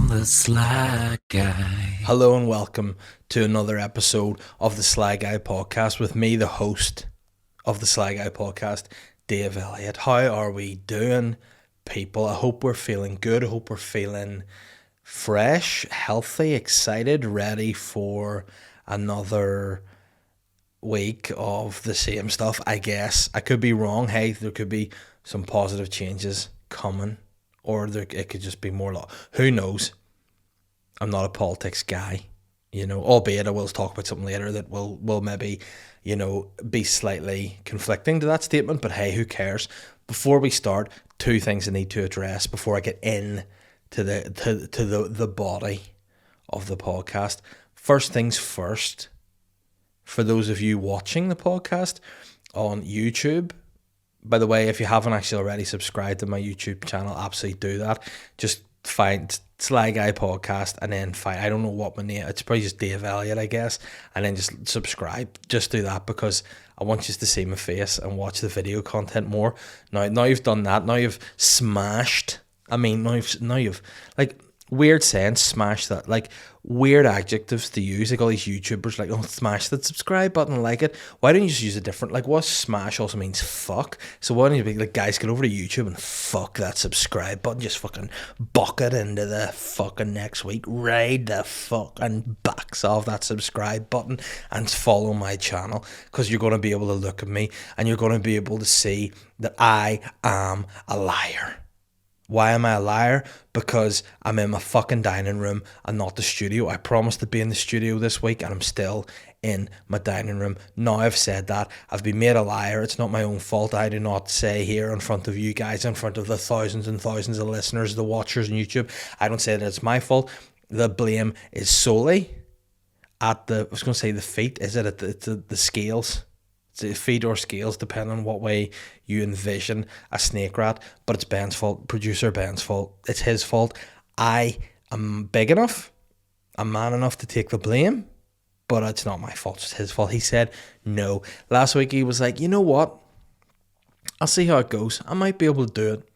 I'm the Sly Guy. Hello and welcome to another episode of the Sly Guy Podcast with me, the host of the Sly Guy Podcast, Dave Elliott. How are we doing, people? I hope we're feeling good. I hope we're feeling fresh, healthy, excited, ready for another week of the same stuff, I guess. I could be wrong. Hey, there could be some positive changes coming, or it could just be more who knows. I'm not a politics guy, albeit I will talk about something later that will maybe, be slightly conflicting to that statement, but hey, who cares? Before we start, two things I need to address before I get in to the body of the podcast. First things first, for those of you watching the podcast on YouTube, by the way, if you haven't actually already subscribed to my YouTube channel, absolutely do that. Just find Sly Guy Podcast and then find, I don't know what my name, it's probably just Dave Elliott, I guess, and then just subscribe. Just do that because I want you to see my face and watch the video content more. Now you've done that, now you've smashed, now you've like, weird sense, smash that, like weird adjectives to use, like all these YouTubers like, oh, smash that subscribe button, like it. Why don't you just use a different, like what smash also means fuck, so why don't you be like, guys, get over to YouTube and fuck that subscribe button, just fucking bucket into the fucking next week, ride the fucking backs off that subscribe button and follow my channel, because you're going to be able to look at me and you're going to be able to see that I am a liar. Why am I a liar? Because I'm in my fucking dining room and not the studio. I promised to be in the studio this week and I'm still in my dining room. Now I've said that, I've been made a liar. It's not my own fault. I do not say here in front of you guys, in front of the thousands and thousands of listeners, the watchers on YouTube, I don't say that it's my fault. The blame is solely at the feet. Is it at the scales? Feet or scales, depending on what way you envision a snake rat, but it's Ben's fault, producer Ben's fault. It's his fault. I am big enough, I'm man enough to take the blame, but it's not my fault, it's his fault. He said no. Last week he was like, you know what? I'll see how it goes. I might be able to do it.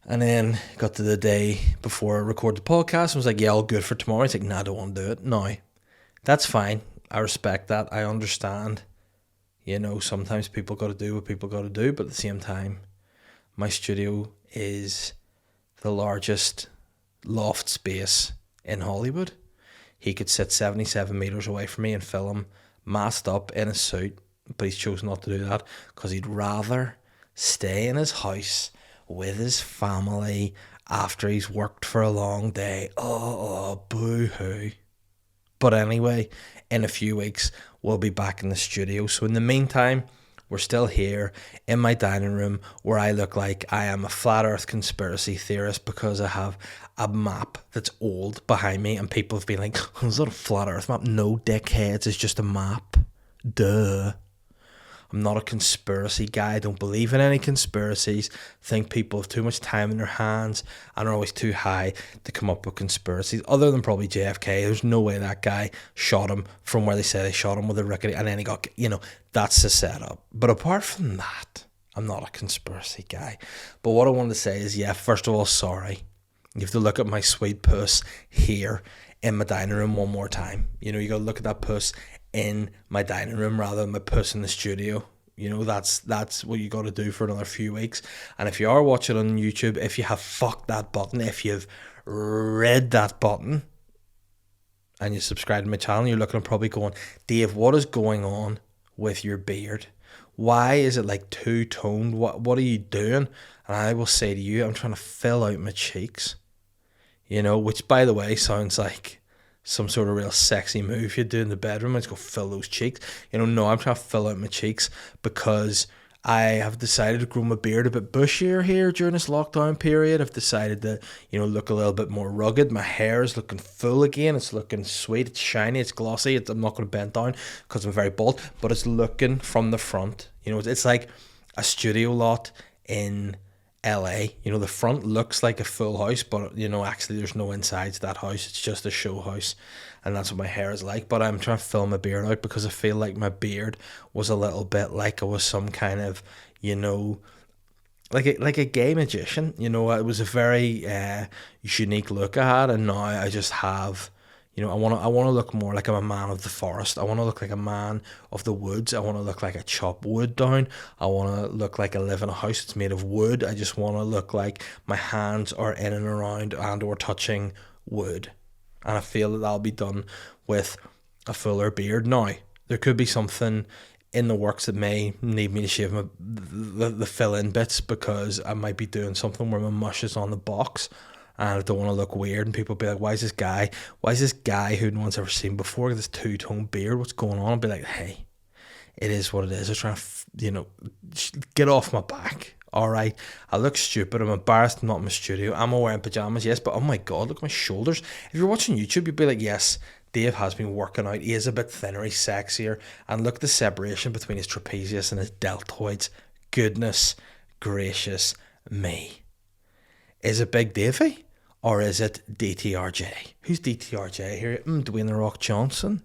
And then got to the day before I record the podcast and was like, yeah, all good for tomorrow. He's like, nah, I don't want to do it. No, that's fine. I respect that. I understand. Sometimes people got to do what people got to do, but at the same time, my studio is the largest loft space in Hollywood. He could sit 77 meters away from me and film masked up in a suit, but he's chosen not to do that because he'd rather stay in his house with his family after he's worked for a long day. Oh, boo-hoo. But anyway, in a few weeks, we'll be back in the studio. So in the meantime, we're still here in my dining room where I look like I am a flat earth conspiracy theorist because I have a map that's old behind me and people have been like, oh, is that a flat earth map? No, dickheads, it's just a map. Duh. I'm not a conspiracy guy. I don't believe in any conspiracies. I think people have too much time in their hands and are always too high to come up with conspiracies. Other than probably JFK, there's no way that guy shot him from where they say they shot him with a rickety, and then he got, that's the setup. But apart from that, I'm not a conspiracy guy. But what I wanted to say is, yeah, first of all, sorry. You have to look at my sweet puss here in my dining room one more time. You got to look at that puss in my dining room rather than my puss in the studio. That's what you got to do for another few weeks. And if you are watching on YouTube, if you have fucked that button, if you've read that button and you subscribe to my channel, you're looking at probably going, Dave, what is going on with your beard? Why is it like two-toned? What are you doing? And I will say to you, I'm trying to fill out my cheeks, which by the way sounds like some sort of real sexy move you do in the bedroom. Let's go fill those cheeks. No, I'm trying to fill out my cheeks because I have decided to grow my beard a bit bushier here during this lockdown period. I've decided to, look a little bit more rugged. My hair is looking full again. It's looking sweet. It's shiny. It's glossy. I'm not going to bend down because I'm very bald, but it's looking from the front. It's like a studio lot in LA. The front looks like a full house, but actually there's no inside to that house. It's just a show house, and that's what my hair is like. But I'm trying to fill my beard out because I feel like my beard was a little bit like I was some kind of like a gay magician. You know, it was a very unique look I had, and now I just have. You know, I want to look more like I'm a man of the forest. I want to look like a man of the woods. I want to look like I chop wood down. I want to look like I live in a house that's made of wood. I just want to look like my hands are in and around and or touching wood. And I feel that that'll be done with a fuller beard. Now, there could be something in the works that may need me to shave the fill-in bits, because I might be doing something where my mush is on the box. And I don't want to look weird, and people be like, why is this guy who no one's ever seen before with this two-tone beard, what's going on? I'll be like, hey, it is what it is. I'm trying to, get off my back. All right, I look stupid. I'm embarrassed I'm not in my studio. I'm wearing pajamas, yes, but oh my God, look at my shoulders. If you're watching YouTube, you'd be like, yes, Dave has been working out. He is a bit thinner, he's sexier. And look at the separation between his trapezius and his deltoids. Goodness gracious me. Is it Big Davey? Or is it DTRJ? Who's DTRJ here? Dwayne The Rock Johnson?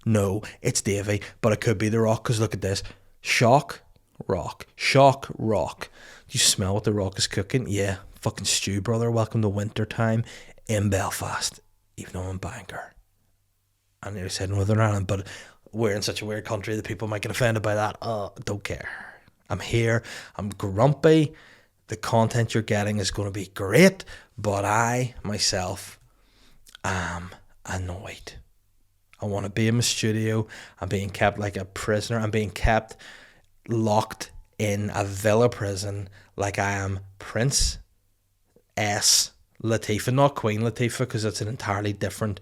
No, it's Davey, but it could be The Rock, because look at this. Shock, rock. Shock, rock. Do you smell what The Rock is cooking? Yeah, fucking stew, brother. Welcome to winter time in Belfast. Even though I'm in Bangor. I nearly said Northern Ireland, but we're in such a weird country that people might get offended by that. Don't care. I'm here. I'm grumpy. The content you're getting is going to be great, but I, myself, am annoyed. I want to be in my studio. I'm being kept like a prisoner. I'm being kept locked in a villa prison like I am Prince S. Latifah, not Queen Latifah, because it's an entirely different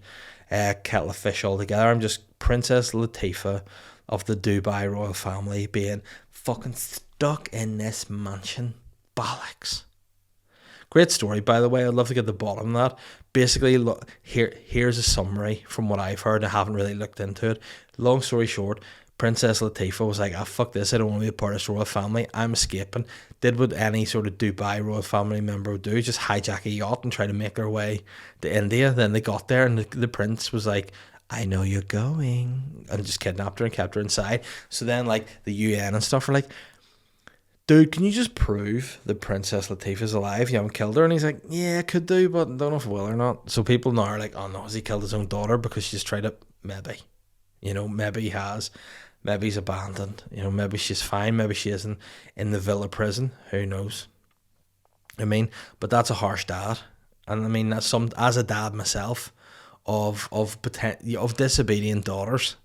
kettle of fish altogether. I'm just Princess Latifah of the Dubai royal family being fucking stuck in this mansion. Bollocks. Great story, by the way. I'd love to get the bottom of that. Basically, look, here's a summary from what I've heard. I haven't really looked into it. Long story short, Princess Latifah was like, fuck this, I don't want to be a part of this royal family. I'm escaping. Did what any sort of Dubai royal family member would do, just hijack a yacht and try to make their way to India. Then they got there and the prince was like, I know you're going. And just kidnapped her and kept her inside. So then like the UN and stuff are like, dude, can you just prove that Princess Latifah's alive? You haven't killed her? And he's like, yeah, I could do, but I don't know if I will or not. So people now are like, oh no, has he killed his own daughter because she's tried to? Maybe. Maybe he has. Maybe he's abandoned. Maybe she's fine. Maybe she isn't in the villa prison. Who knows? But that's a harsh dad. And that's as a dad myself of disobedient daughters.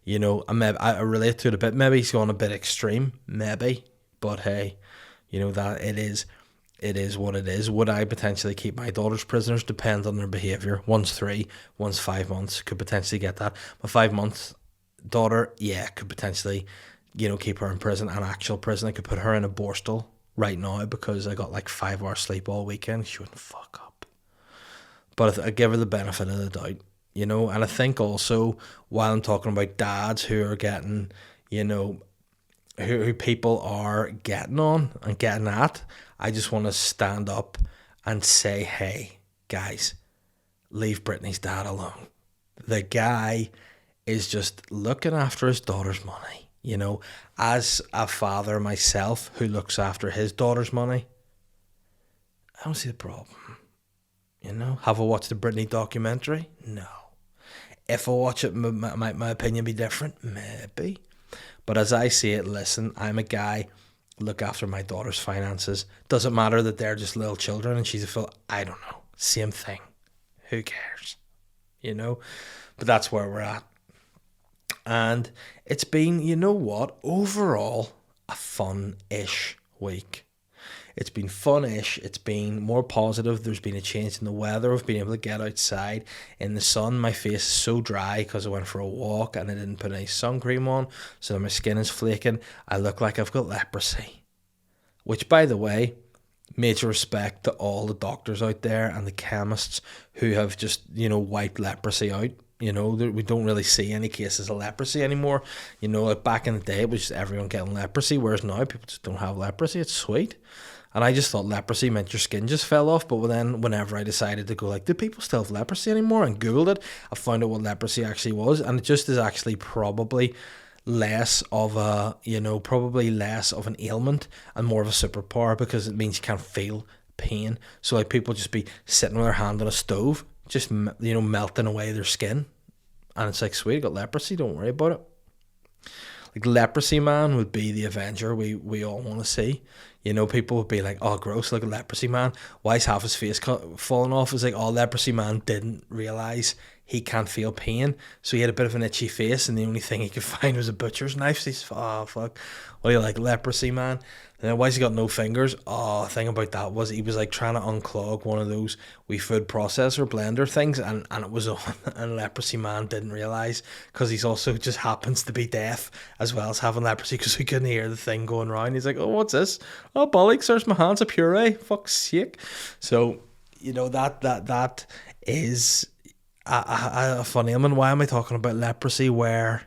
I relate to it a bit. Maybe he's gone a bit extreme, maybe, but hey, that it is what it is. Would I potentially keep my daughters prisoners? Depends on their behaviour. One's 3, one's 5 months. Could potentially get that. My 5-month daughter, yeah, could potentially, keep her in prison, an actual prison. I could put her in a borstal right now because I got like 5 hours sleep all weekend. She wouldn't fuck up. But I give her the benefit of the doubt. And I think also while I'm talking about dads who are getting, who people are getting on and getting at, I just want to stand up and say, hey, guys, leave Britney's dad alone. The guy is just looking after his daughter's money. As a father myself who looks after his daughter's money, I don't see the problem. Have I watched the Britney documentary? No. If I watch it, my opinion be different? Maybe. But as I see it, listen, I'm a guy, look after my daughter's finances. Doesn't matter that they're just little children and she's a full, I don't know, same thing. Who cares? But that's where we're at. And it's been, overall a fun-ish week. It's been fun-ish. It's been more positive. There's been a change in the weather. I've been able to get outside in the sun. My face is so dry because I went for a walk and I didn't put any sun cream on, so my skin is flaking. I look like I've got leprosy. Which, by the way, major respect to all the doctors out there and the chemists who have just, wiped leprosy out. We don't really see any cases of leprosy anymore. Like back in the day, it was just everyone getting leprosy, whereas now people just don't have leprosy. It's sweet. And I just thought leprosy meant your skin just fell off. But then whenever I decided to go like, do people still have leprosy anymore? And Googled it, I found out what leprosy actually was. And it just is actually probably less of a, probably less of an ailment and more of a superpower, because it means you can't feel pain. So like people just be sitting with their hand on a stove, just melting away their skin, and it's like, sweet, I got leprosy, don't worry about it. Like leprosy man would be the Avenger we all want to see. People would be like, oh gross, look at leprosy man, why is half his face falling off? It's like, oh, leprosy man didn't realise he can't feel pain, so he had a bit of an itchy face, and the only thing he could find was a butcher's knife. So he's, oh fuck, what do you like, leprosy man? And then, why's he got no fingers? Oh, the thing about that was he was like trying to unclog one of those wee food processor blender things, and it was on, and leprosy man didn't realise, because he's also just happens to be deaf as well as having leprosy, because he couldn't hear the thing going round. He's like, oh, what's this? Oh, bollocks, there's my hands, a puree, fuck's sake. So that is a funny. Why am I talking about leprosy? Where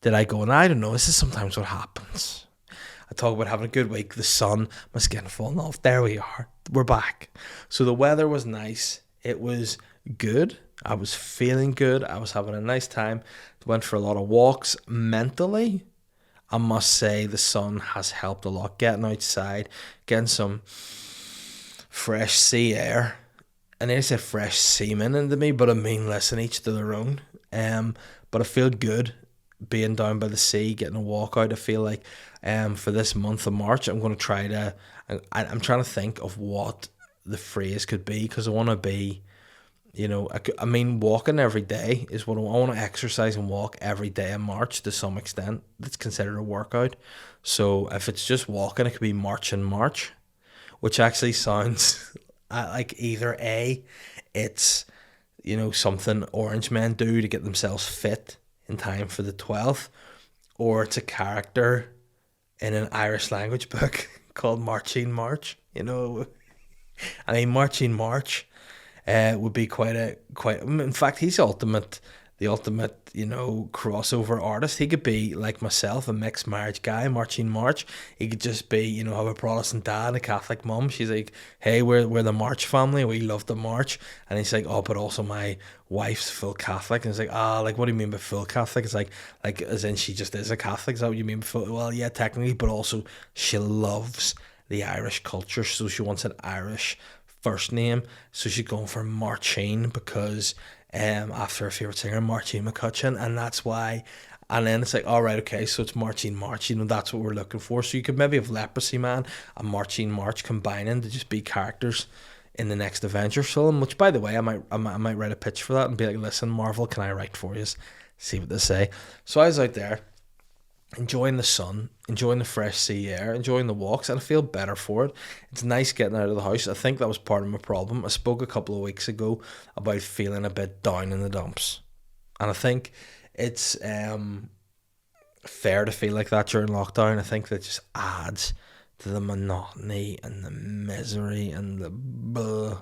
did I go? And I don't know. This is sometimes what happens. I talk about having a good week, the sun, my skin falling off. There we are. We're back. So the weather was nice. It was good. I was feeling good. I was having a nice time. Went for a lot of walks. Mentally, I must say the sun has helped a lot. Getting outside, getting some fresh sea air. And I said fresh semen into me, but I mean, listen, each to their own. But I feel good being down by the sea, getting a walk out. I feel like for this month of March, I'm going to try to, I'm trying to think of what the phrase could be, because I want to be, I mean, walking every day is what I want to exercise and walk every day in March to some extent. That's considered a workout. So if it's just walking, it could be March and March, which actually sounds like either A, it's, something orange men do to get themselves fit in time for the 12th, or it's a character in an Irish language book called Marching March. I mean, Marching March would be quite. In fact, he's the ultimate, crossover artist. He could be like myself, a mixed marriage guy, Marching March. He could just be, have a Protestant dad and a Catholic mum. She's like, hey, we're the March family. We love the March. And he's like, oh, but also my wife's full Catholic. And it's like, like, what do you mean by full Catholic? It's like as in she just is a Catholic. Is that what you mean by full? Well, yeah, technically, but also she loves the Irish culture, so she wants an Irish first name. So she's going for Marching, because after her favourite singer, Martine McCutcheon, and that's why. And then it's like, all right, okay, so it's Marching March, that's what we're looking for. So you could maybe have Leprosy Man and Marching March combining to just be characters in the next Avengers film, which, by the way, I might write a pitch for that and be like, listen, Marvel, can I write for you? See what they say. So I was out there enjoying the sun, enjoying the fresh sea air, enjoying the walks, and I feel better for it. It's nice getting out of the house. I think that was part of my problem. I spoke a couple of weeks ago about feeling a bit down in the dumps, and I think it's fair to feel like that during lockdown. I think that just adds to the monotony and the misery and the blah.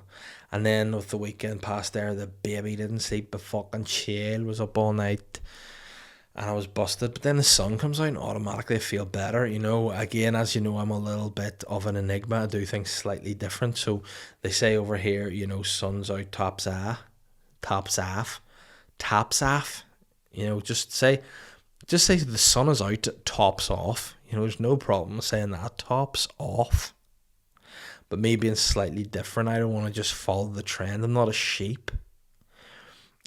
And then with the weekend past there, the baby didn't sleep, the fucking child was up all night, and I was busted. But then the sun comes out and automatically I feel better. Again, as you know, I'm a little bit of an enigma. I do things slightly different. So they say over here, sun's out, tops off. Just say the sun is out, tops off. There's no problem saying that, tops off. But me being slightly different, I don't want to just follow the trend. I'm not a sheep.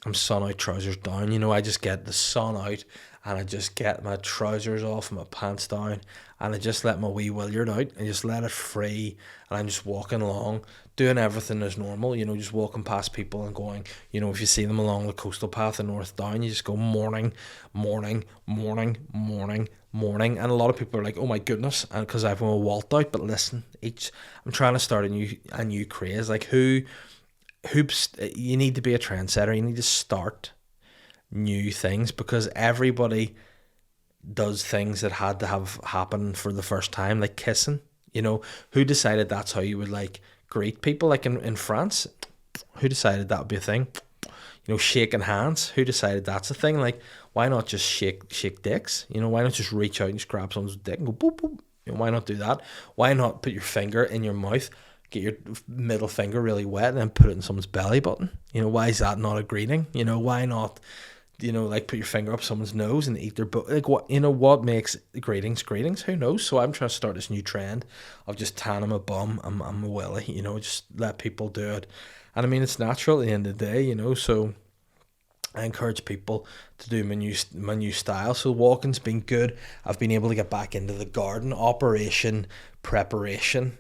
I'm sun out, trousers down. I just get the sun out and I just get my trousers off and my pants down and I just let my wee williard out and just let it free, and I'm just walking along, doing everything as normal, just walking past people and going, if you see them along the coastal path in North Down, you just go morning, morning, morning, morning, morning, and a lot of people are like, oh my goodness, and because I've a Walt out. But listen, I'm trying to start a new craze. Like you need to be a trendsetter. You need to start new things, because everybody does things that had to have happen for the first time, like kissing. Who decided that's how you would like greet people? Like in France, who decided that would be a thing? Shaking hands, who decided that's a thing? Like, why not just shake dicks? Why not just reach out and just grab someone's dick and go boop boop? Why not do that? Why not put your finger in your mouth, get your middle finger really wet, and then put it in someone's belly button? Why is that not a greeting? Why not like put your finger up someone's nose and eat their butt. Like what makes greetings? Who knows? So I'm trying to start this new trend of just tanning my bum and my willy, just let people do it. And I mean, it's natural at the end of the day, so I encourage people to do my new style. So walking's been good. I've been able to get back into the garden. Operation Preparation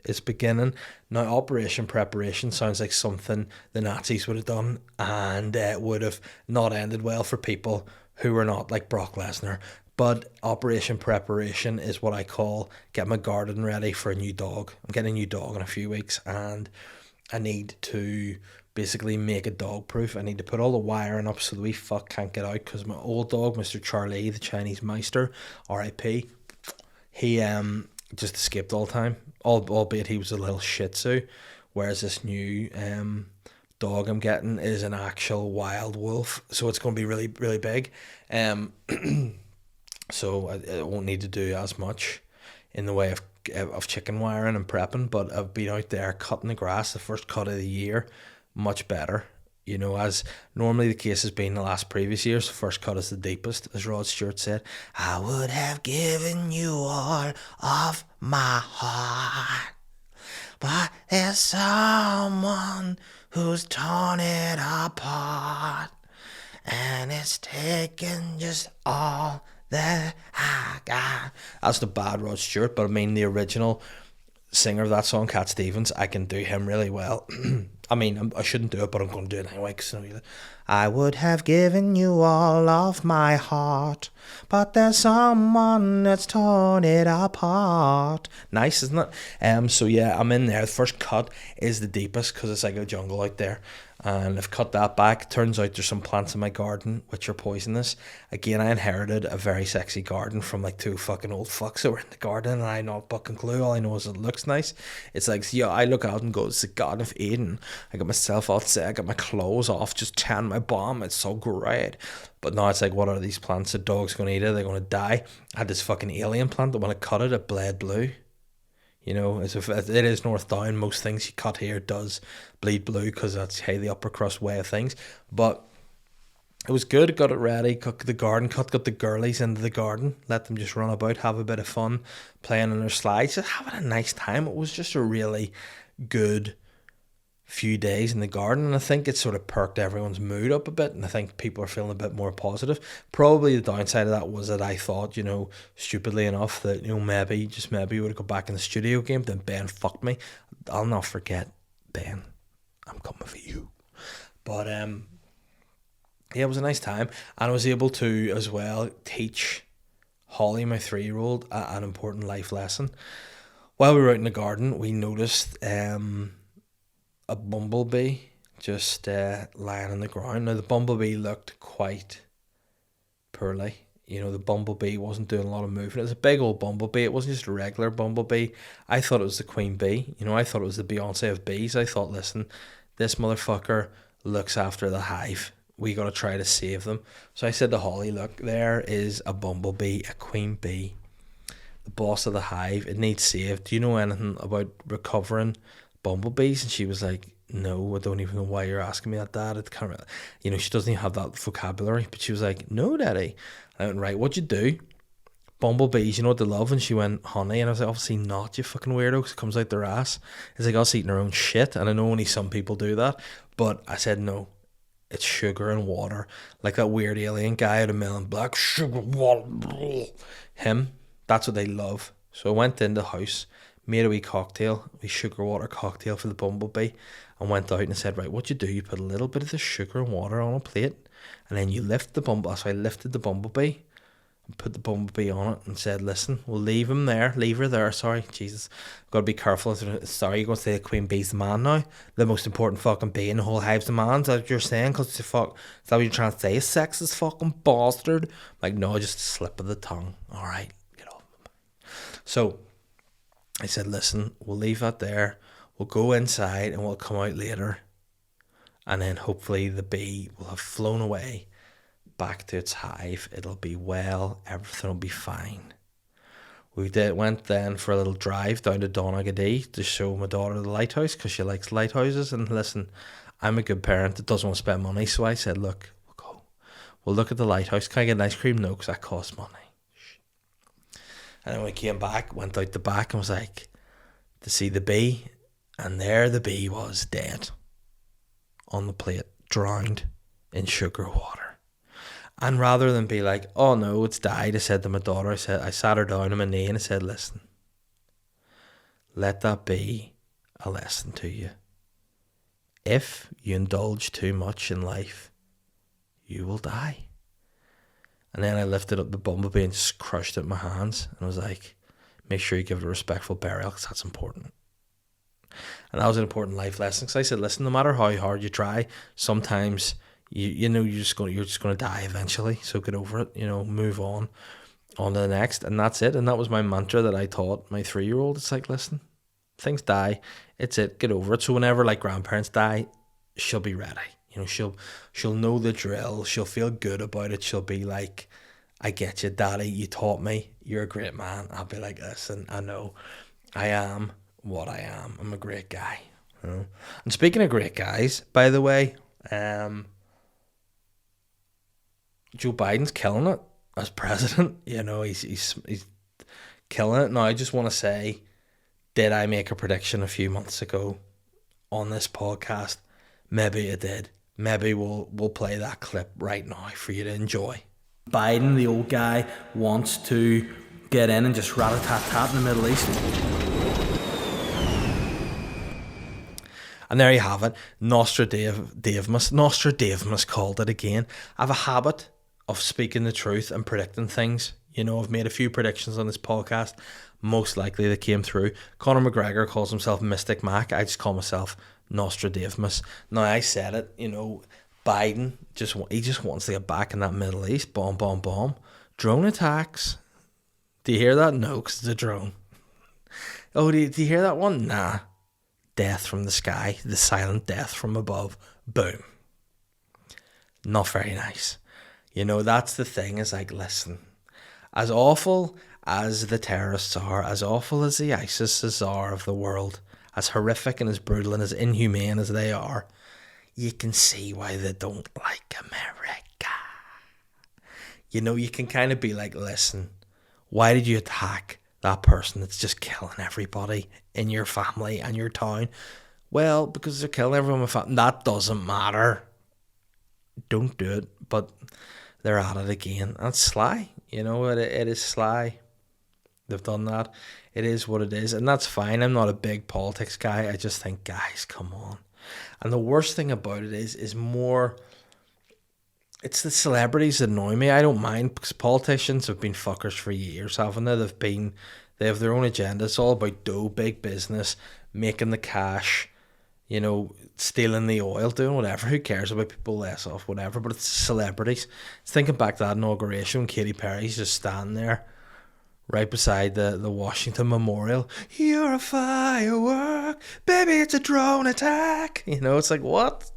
is beginning. Now, Operation Preparation sounds like something the Nazis would have done, and it would have not ended well for people who were not like Brock Lesnar. But Operation Preparation is what I call get my garden ready for a new dog. I'm getting a new dog in a few weeks, and I need to basically make a dog proof. I need to put all the wiring up so the wee fuck can't get out, because my old dog, Mr. Charlie, the Chinese Meister, R.I.P., he just escaped all the time, albeit he was a little Shih Tzu, whereas this new dog I'm getting is an actual wild wolf, so it's going to be really, really big. So I won't need to do as much in the way of chicken wiring and prepping, but I've been out there cutting the grass, the first cut of the year, much better. As normally the case has been the last previous years, the first cut is the deepest, as Rod Stewart said. I would have given you all of my heart, but there's someone who's torn it apart, and it's taken just all that I got. That's the bad Rod Stewart, but I mean the original singer of that song, Cat Stevens, I can do him really well. I mean, I shouldn't do it, but I'm going to do it anyway. Cause I would have given you all of my heart, but there's someone that's torn it apart. Nice, isn't it? So yeah, I'm in there. The first cut is the deepest because it's like a jungle out there. And I've cut that back. Turns out there's some plants in my garden which are poisonous. Again, I inherited a very sexy garden from like two fucking old fucks that were in the garden, and I not fucking clue. All I know is it looks nice. It's like, yeah, I look out and go, it's the Garden of Eden. I got myself outside, I got my clothes off, just tan my bum. It's so great. But now it's like, what are these plants? The dog's going to eat it. They're going to die. I had this fucking alien plant that when I cut it, it bled blue. It is North Down. Most things you cut here does bleed blue because that's the upper crust way of things. But it was good. Got it ready. Cut the garden. Got the girlies into the garden. Let them just run about, have a bit of fun, playing on their slides, just having a nice time. It was just a really good few days in the garden, and I think it sort of perked everyone's mood up a bit, and I think people are feeling a bit more positive. Probably the downside of that was that I thought, stupidly enough, that maybe we would have got back in the studio game. Then Ben fucked me. I'll not forget, Ben, I'm coming for you. But yeah, it was a nice time, and I was able to as well teach Holly, my 3-year-old, an important life lesson. While we were out in the garden, we noticed a bumblebee just lying on the ground. Now the bumblebee looked quite poorly. The bumblebee wasn't doing a lot of movement. It was a big old bumblebee. It wasn't just a regular bumblebee. I thought it was the queen bee. I thought it was the Beyonce of bees. I thought, listen, this motherfucker looks after the hive. We got to try to save them. So I said to Holly, look, there is a bumblebee, a queen bee, the boss of the hive. It needs saved. Do you know anything about recovering bumblebees? And she was like, no, I don't even know why you're asking me that, Dad. It can't really, she doesn't even have that vocabulary. But she was like, no, Daddy. I went, right, what'd you do? Bumblebees, you know what they love? And she went, honey. And I was like, obviously not, you fucking weirdo, because it comes out their ass. It's like us eating our own shit. And I know only some people do that. But I said, no, it's sugar and water. Like that weird alien guy out of Men in Black. Sugar, water. Him, that's what they love. So I went in the house, made a wee cocktail, a wee sugar water cocktail for the bumblebee, and went out and said, right, what you do, you put a little bit of the sugar and water on a plate, and then you lift the bumblebee. So I lifted the bumblebee and put the bumblebee on it and said, listen, we'll leave her there. Sorry, Jesus, I've got to be careful. Sorry, you're going to say the queen bee's the man now? The most important fucking bee in the whole hive's the man? Is that what you're saying? Because is that what you're trying to say? Sexist fucking bastard. Like, no, just a slip of the tongue. All right, get off my mind. So I said, listen, we'll leave that there. We'll go inside and we'll come out later. And then hopefully the bee will have flown away back to its hive. It'll be well. Everything will be fine. We went then for a little drive down to Donaghadee to show my daughter the lighthouse because she likes lighthouses. And listen, I'm a good parent that doesn't want to spend money. So I said, look, We'll look at the lighthouse. Can I get an ice cream? No, because that costs money. And then we came back, went out the back and was like, to see the bee. And there the bee was dead on the plate, drowned in sugar water. And rather than be like, oh no, it's died, I said to my daughter, I sat her down on my knee and I said, listen, let that be a lesson to you. If you indulge too much in life, you will die. And then I lifted up the bumblebee and just crushed it in my hands. And I was like, make sure you give it a respectful burial because that's important. And that was an important life lesson. Because I said, listen, no matter how hard you try, sometimes you know you're just going to die eventually. So get over it. Move on to the next, and that's it. And that was my mantra that I taught my 3-year-old. It's like, listen, things die. It's it. Get over it. So whenever like grandparents die, she'll be ready. She'll know the drill. She'll feel good about it. She'll be like, I get you, Daddy. You taught me. You're a great man. I'll be like, listen, I know I am what I am. I'm a great guy. And speaking of great guys, by the way, Joe Biden's killing it as president. He's killing it. Now, I just want to say, did I make a prediction a few months ago on this podcast? Maybe I did. Maybe we'll play that clip right now for you to enjoy. Biden, the old guy, wants to get in and just rat-a-tat-tat in the Middle East. And there you have it. Nostradamus called it again. I have a habit of speaking the truth and predicting things. I've made a few predictions on this podcast. Most likely they came through. Conor McGregor calls himself Mystic Mac. I just call myself Nostradamus. Now, I said it, Biden, he just wants to get back in that Middle East. Bomb, bomb, bomb. Drone attacks. Do you hear that? No, because it's a drone. Oh, do you hear that one? Nah. Death from the sky. The silent death from above. Boom. Not very nice. That's the thing, is like, listen, as awful as the terrorists are, as awful as the ISIS are of the world, as horrific and as brutal and as inhumane as they are, you can see why they don't like America. You can kind of be like, listen, why did you attack that person that's just killing everybody in your family and your town? Well, because they're killing everyone in my family. That doesn't matter. Don't do it. But they're at it again. That's sly. It is sly. They've done that. It is what it is. And that's fine. I'm not a big politics guy. I just think, guys, come on. And the worst thing about it is more, it's the celebrities that annoy me. I don't mind, because politicians have been fuckers for years, haven't they? They have their own agenda. It's all about dough, big business, making the cash, stealing the oil, doing whatever. Who cares about people less off, whatever? But it's celebrities. Thinking back to that inauguration when Katy Perry's just standing there right beside the Washington Memorial. You're a firework, baby, it's a drone attack. It's like, what?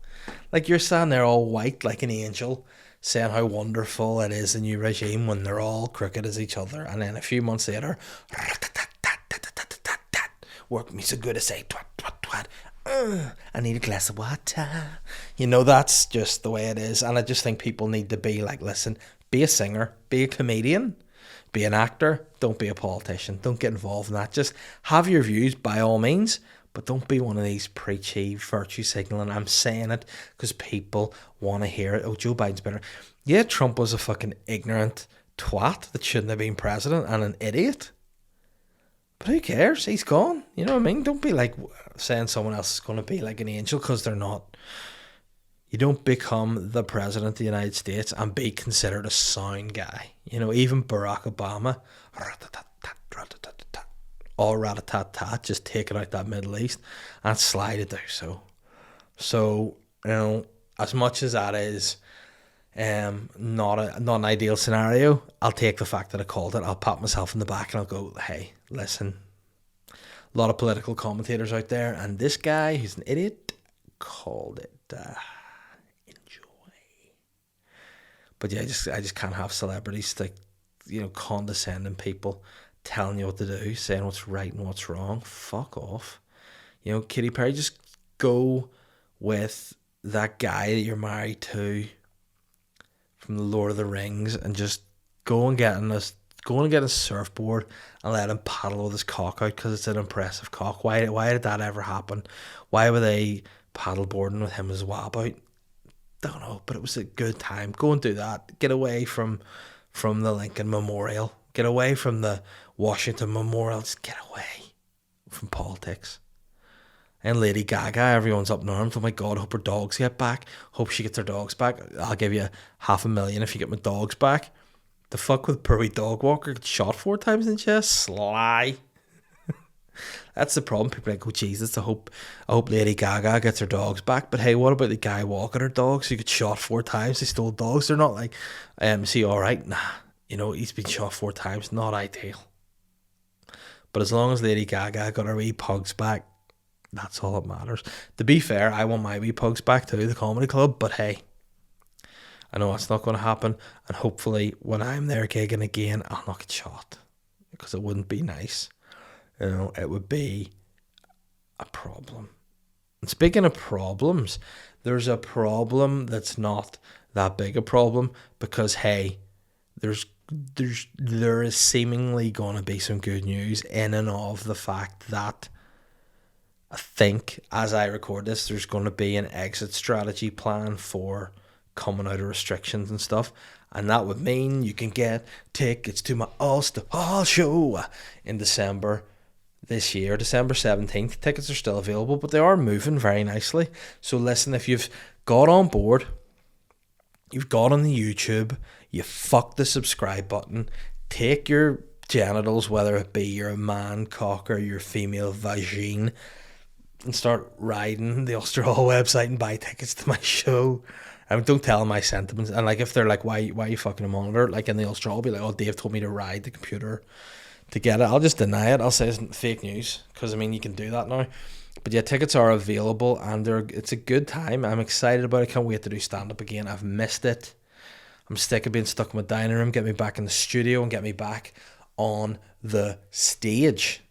Like, you're standing there all white like an angel, saying how wonderful it is, the new regime, when they're all crooked as each other. And then a few months later, work me so good I say, twat, twat, twat. I need a glass of water. That's just the way it is. And I just think people need to be like, listen, be a singer, be a comedian, be an actor, don't be a politician. Don't get involved in that. Just have your views by all means, but don't be one of these preachy virtue signaling. I'm saying it because people want to hear it. Oh, Joe Biden's better. Yeah, Trump was a fucking ignorant twat that shouldn't have been president and an idiot. But who cares? He's gone. You know what I mean? Don't be like saying someone else is going to be like an angel, because they're not. You don't become the president of the United States and be considered a sound guy. Even Barack Obama, all rat-a-tat-tat, just taking out that Middle East, and sly to do so. So, as much as that is not an ideal scenario, I'll take the fact that I called it. I'll pat myself in the back and I'll go, hey, listen, a lot of political commentators out there, and this guy who's an idiot called it. Enjoy. But yeah, I just can't have celebrities like, condescending people telling you what to do, saying what's right and what's wrong. Fuck off. Katy Perry, just go with that guy that you're married to from the Lord of the Rings and just go and get a surfboard and let him paddle with his cock out because it's an impressive cock. Why did that ever happen? Why were they paddleboarding with him as a wab out? Don't know, but it was a good time. Go and do that. Get away from the Lincoln Memorial. Get away from the Washington Memorial. Just get away from politics. And Lady Gaga, everyone's up in arms. Oh my God, hope her dogs get back. Hope she gets her dogs back. I'll give you $500,000 if you get my dogs back. The fuck with poor wee dog walker gets shot 4 times in the chest? Sly. That's the problem. People are like, oh Jesus, I hope Lady Gaga gets her dogs back. But hey, what about the guy walking her dogs who gets shot 4 times? They stole dogs. They're not like, is he alright? Nah. He's been shot 4 times. Not ideal. But as long as Lady Gaga got her wee pugs back, that's all that matters. To be fair, I want my wee pugs back too, the comedy club. But hey, I know that's not going to happen. And hopefully when I'm there gigging again, I'll not get shot. Because it wouldn't be nice. It would be a problem. And speaking of problems, there's a problem that's not that big a problem. Because hey, there is seemingly going to be some good news in and of the fact that I think as I record this, there's going to be an exit strategy plan for coming out of restrictions and stuff. And that would mean you can get tickets to my Ulster Hall show in December this year, December 17th. Tickets are still available, but they are moving very nicely. So listen, if you've got on board, you've got on the YouTube, you fuck the subscribe button, take your genitals, whether it be your man cock or your female vagine, and start riding the Ulster Hall website and buy tickets to my show. Don't tell them my sentiments. And like if they're like, why are you fucking a monitor? Like in the Ulster Hall, I'll be like, oh, Dave told me to ride the computer to get it. I'll just deny it. I'll say it's fake news because you can do that now. But yeah, tickets are available and it's a good time. I'm excited about it. Can't wait to do stand up again. I've missed it. I'm sick of being stuck in my dining room. Get me back in the studio and get me back on the stage.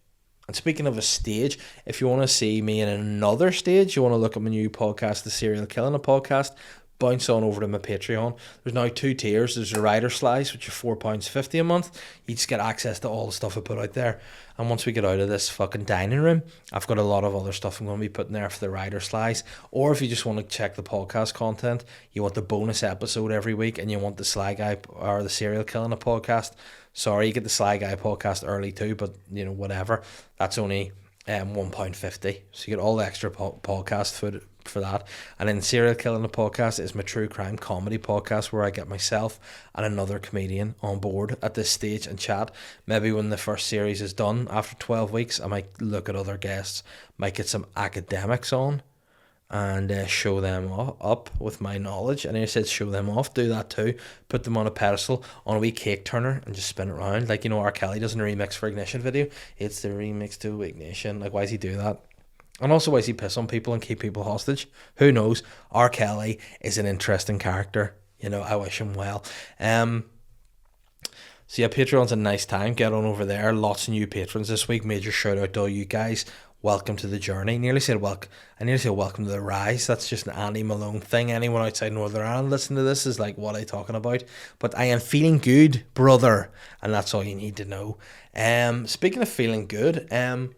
And speaking of a stage, if you want to see me in another stage, you want to look at my new podcast, The Serial Killing Podcast, bounce on over to my Patreon. There's now 2 tiers. There's a rider slice, which are £4.50 a month. You just get access to all the stuff I put out there. And once we get out of this fucking dining room, I've got a lot of other stuff I'm going to be putting there for the rider slice. Or if you just want to check the podcast content, you want the bonus episode every week, and you want the Sly Guy or the Serial Killing Podcast. Sorry, you get the Sly Guy podcast early too, but whatever. That's only £1.50. So you get all the extra podcast food for that. And then Serial Killing the Podcast is my true crime comedy podcast where I get myself and another comedian on board at this stage and chat. Maybe when the first series is done after 12 weeks, I might look at other guests, might get some academics on and show them up with my knowledge. And I said show them off, do that too. Put them on a pedestal on a wee cake turner and just spin it around. Like, R. Kelly does in a remix for Ignition video. It's the remix to Ignition. Like, why does he do that? And also, why does he piss on people and keep people hostage? Who knows? R. Kelly is an interesting character. I wish him well. So yeah, Patreon's a nice time. Get on over there. Lots of new patrons this week. Major shout out to all you guys. Welcome to the journey. I nearly said welcome to the rise. That's just an Andy Malone thing. Anyone outside Northern Ireland listening to this is like, what are you talking about? But I am feeling good, brother. And that's all you need to know. Speaking of feeling good, I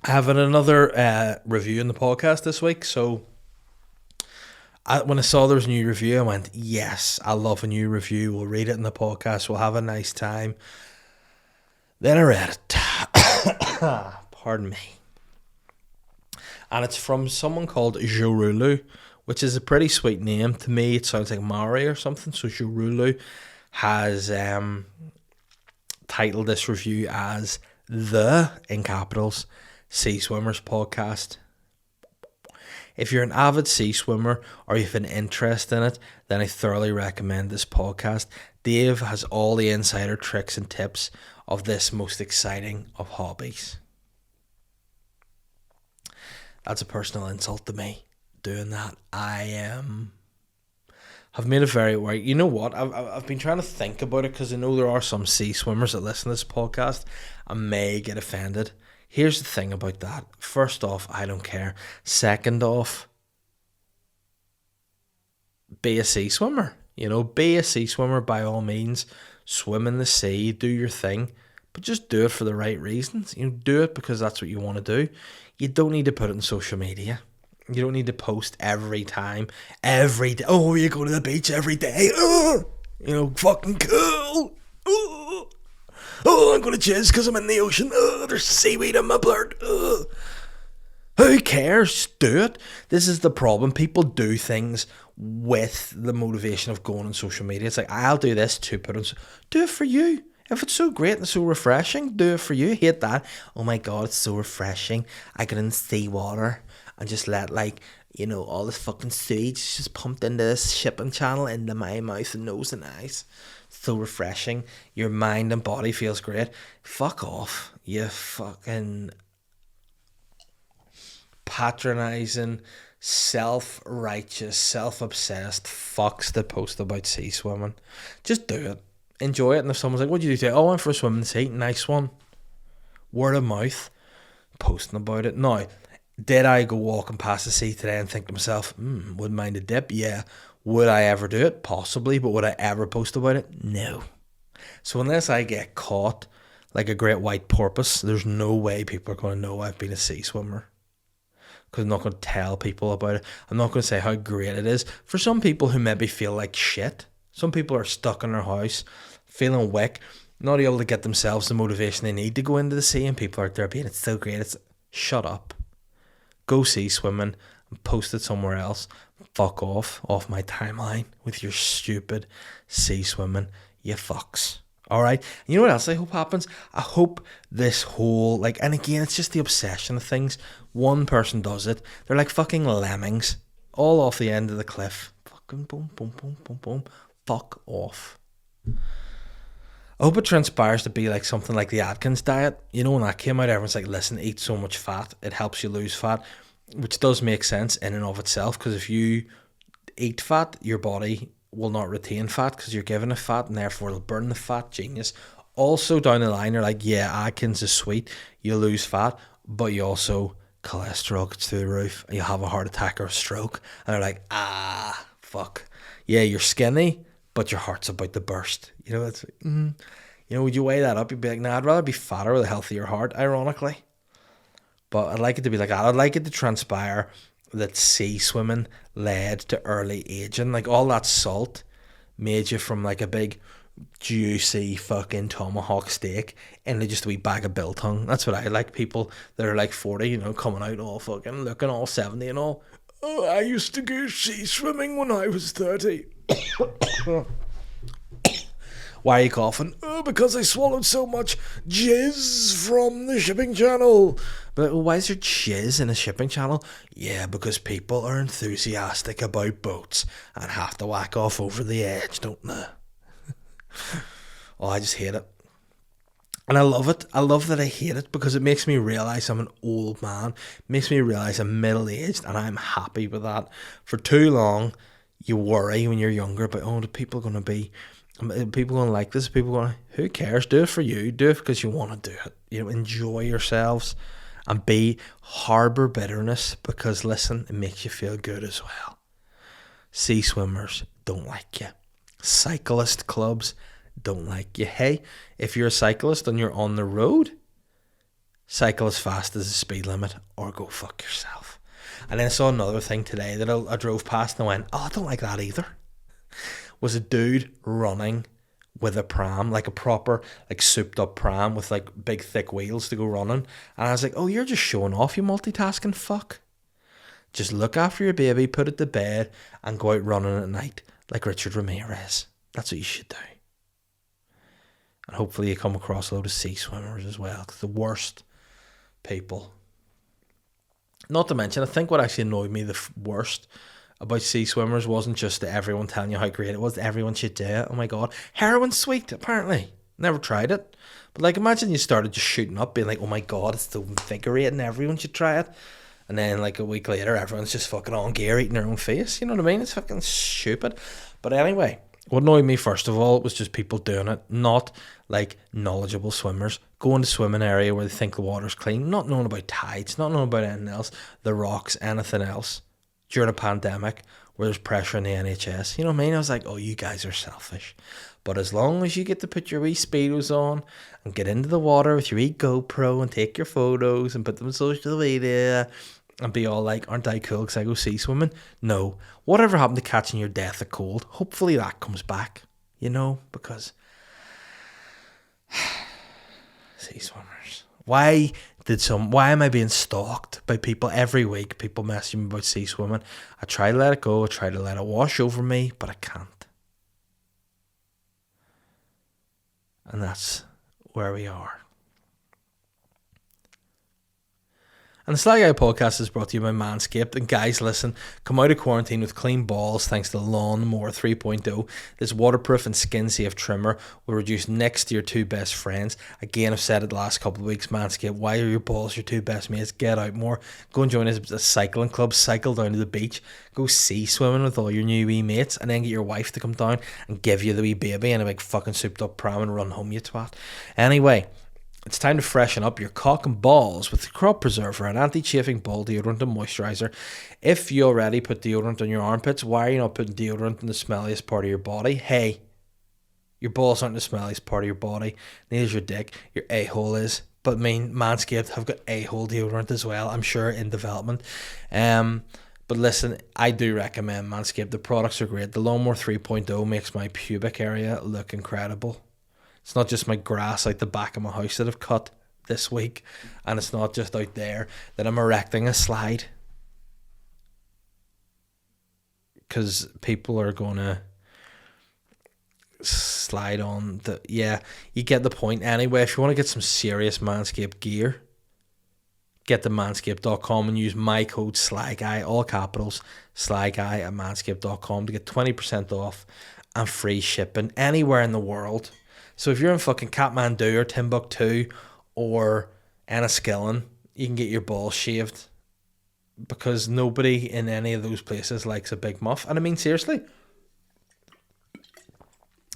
have another review in the podcast this week. So when I saw there was a new review, I went, yes, I love a new review. We'll read it in the podcast. We'll have a nice time. Then I read it. Pardon me. And it's from someone called Jorulu, which is a pretty sweet name. To me, it sounds like Maori or something. So Jorulu has titled this review as the, in capitals, Sea Swimmers Podcast. If you're an avid sea swimmer or you have an interest in it, then I thoroughly recommend this podcast. Dave has all the insider tricks and tips of this most exciting of hobbies. That's a personal insult to me, doing that. I have made it very work. You know what? I've been trying to think about it because I know there are some sea swimmers that listen to this podcast and may get offended. Here's the thing about that. First off, I don't care. Second off, be a sea swimmer. Be a sea swimmer by all means. Swim in the sea, do your thing, but just do it for the right reasons. Do it because that's what you want to do. You don't need to put it on social media. You don't need to post every time, every day. Oh, you go to the beach every day. Fucking cool. Oh, I'm going to jizz because I'm in the ocean. Oh, there's seaweed in my blood. Who cares? Just do it. This is the problem. People do things with the motivation of going on social media. It's like, I'll do this to put on. Do it for you. If it's so great and so refreshing, do it for you. Hate that. Oh my God, it's so refreshing. I get in sea water and just let all this fucking sewage just pumped into this shipping channel into my mouth and nose and eyes. So refreshing. Your mind and body feels great. Fuck off. You fucking patronizing, self-righteous, self-obsessed fucks that post about sea swimming. Just do it. Enjoy it. And if someone's like, what do you do today? Oh, I went for a swim in the sea. Nice one. Word of mouth. Posting about it. Now, did I go walking past the sea today and think to myself, wouldn't mind a dip? Yeah. Would I ever do it? Possibly. But would I ever post about it? No. So unless I get caught like a great white porpoise, there's no way people are going to know I've been a sea swimmer. Because I'm not going to tell people about it. I'm not going to say how great it is. For some people who maybe feel like shit, some people are stuck in their house, feeling weak, not able to get themselves the motivation they need to go into the sea, and people are out there being, it's so great. Shut up. Go sea swimming and post it somewhere else. Fuck off my timeline with your stupid sea swimming, you fucks. Alright? You know what else I hope happens? I hope this whole, and again, it's just the obsession of things. One person does it. They're like fucking lemmings. All off the end of the cliff. Fucking boom, boom, boom, boom, boom. Fuck off. I hope it transpires to be like something like the Atkins diet. When that came out, everyone's like, listen, eat so much fat. It helps you lose fat. Which does make sense in and of itself. Because if you eat fat, your body will not retain fat because you're giving it fat, and therefore it'll burn the fat. Genius. Also down the line, you're like, yeah, Atkins is sweet. You lose fat, but you also cholesterol gets through the roof and you have a heart attack or a stroke. And they're like, fuck. Yeah, you're skinny, but your heart's about to burst. It's would you weigh that up? You'd be like, nah, I'd rather be fatter with a healthier heart, ironically. But I'd like it to be like that. I'd like it to transpire that sea swimming led to early aging. Like all that salt made you from like a big juicy fucking tomahawk steak into just a wee bag of biltong. That's what I like. People that are like 40, coming out all fucking looking all 70 and all. Oh, I used to go sea swimming when I was 30. Why are you coughing? Oh, because I swallowed so much jizz from the shipping channel. But why is there jizz in a shipping channel? Yeah, because people are enthusiastic about boats and have to whack off over the edge, don't they? Oh, I just hate it. And I love it. I love that I hate it because it makes me realise I'm an old man. It makes me realise I'm middle-aged, and I'm happy with that. For too long, you worry when you're younger about, are people going to like this? People going, who cares? Do it for you. Do it because you want to do it. Enjoy yourselves and harbour bitterness because, listen, it makes you feel good as well. Sea swimmers don't like you. Cyclist clubs don't like you. Hey, if you're a cyclist and you're on the road, cycle as fast as the speed limit or go fuck yourself. And then I saw another thing today that I drove past and I went, I don't like that either. Was a dude running with a pram, like a proper, souped up pram with big thick wheels to go running. And I was like, oh, you're just showing off, you multitasking fuck. Just look after your baby, put it to bed, and go out running at night like Richard Ramirez. That's what you should do. And hopefully you come across a load of sea swimmers as well, because the worst people. Not to mention, I think what actually annoyed me the worst about sea swimmers wasn't just that everyone telling you how great it was, everyone should do it. Oh my god, heroin's sweet, apparently. Never tried it. But imagine you started just shooting up, being like, oh my god, it's so invigorating, everyone should try it. And then a week later, everyone's just fucking on gear eating their own face. You know what I mean? It's fucking stupid. But anyway, what annoyed me first of all was just people doing it, not knowledgeable swimmers, going to swim in an area where they think the water's clean, not knowing about tides, not knowing about anything else, the rocks, anything else. during a pandemic where there's pressure on the NHS. You know what I mean? I was like, oh, you guys are selfish. But as long as you get to put your wee Speedos on and get into the water with your wee GoPro and take your photos and put them on social media and be all like, aren't I cool because I go sea swimming? No. Whatever happened to catching your death of cold? Hopefully that comes back, you know, because sea swimmers. Why am I being stalked by people every week? People messaging me about sea swimming. I try to let it go. I try to let it wash over me, but I can't. And that's where we are. And the Sly Guy podcast is brought to you by Manscaped. And guys, listen, come out of quarantine with clean balls thanks to Lawnmower 3.0. This waterproof and skin-safe trimmer will reduce nicks to your two best friends. Again, I've said it the last couple of weeks, Manscaped, why are your balls your two best mates? Get out more. Go and join us at a cycling club. Cycle down to the beach. Go sea swimming with all your new wee mates. And then get your wife to come down and give you the wee baby in a big fucking souped up pram and run home, you twat. Anyway, it's time to freshen up your cock and balls with the Crop Preserver, an anti-chafing ball deodorant and moisturiser. If you already put deodorant on your armpits, why are you not putting deodorant in the smelliest part of your body? Hey, your balls aren't the smelliest part of your body. Neither is your dick. Your a-hole is. But I mean, Manscaped have got a-hole deodorant as well, I'm sure, in development. But listen, I do recommend Manscaped. The products are great. The Lawnmower 3.0 makes my pubic area look incredible. It's not just my grass out the back of my house that I've cut this week. And it's not just out there that I'm erecting a slide. Because people are going to slide on the... Yeah, you get the point. Anyway, if you want to get some serious Manscaped gear, get to manscaped.com and use my code SLYGUY, all capitals, SLYGUY at manscaped.com to get 20% off and free shipping anywhere in the world. So if you're in fucking Kathmandu or Timbuktu or Enniskillen, you can get your balls shaved because nobody in any of those places likes a big muff. And I mean, seriously,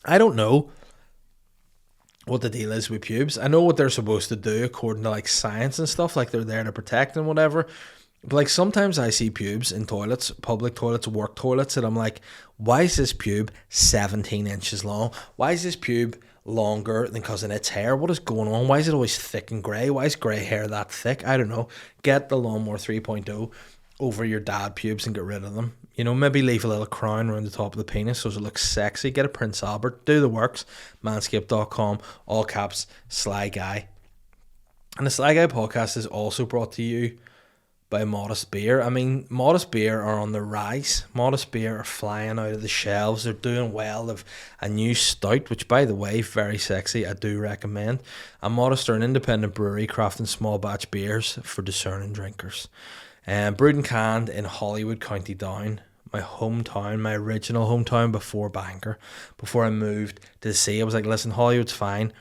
I don't know what the deal is with pubes. I know what they're supposed to do according to like science and stuff, like they're there to protect and whatever. But like sometimes I see pubes in toilets, public toilets, work toilets, and I'm like, why is this pube 17 inches long? Why is this pube longer than cousin its hair? What is going on? Why is it always thick and grey? Why is grey hair that thick? I don't know. Get the Lawnmower 3.0 over your dad pubes and get rid of them. You know, maybe leave a little crown around the top of the penis so it looks sexy. Get a Prince Albert. Do the works. Manscaped.com. All caps. Sly Guy. And the Sly Guy podcast is also brought to you by Modest Beer. I mean, Modest Beer are on the rise. Modest Beer are flying out of the shelves. They're doing well. They've a new stout, which, by the way, very sexy. I do recommend. And Modest are an independent brewery crafting small batch beers for discerning drinkers. Brewed and canned in Hollywood, County Down, my hometown, my original hometown before Bangor. Before I moved to the sea, I was like, listen, Hollywood's fine,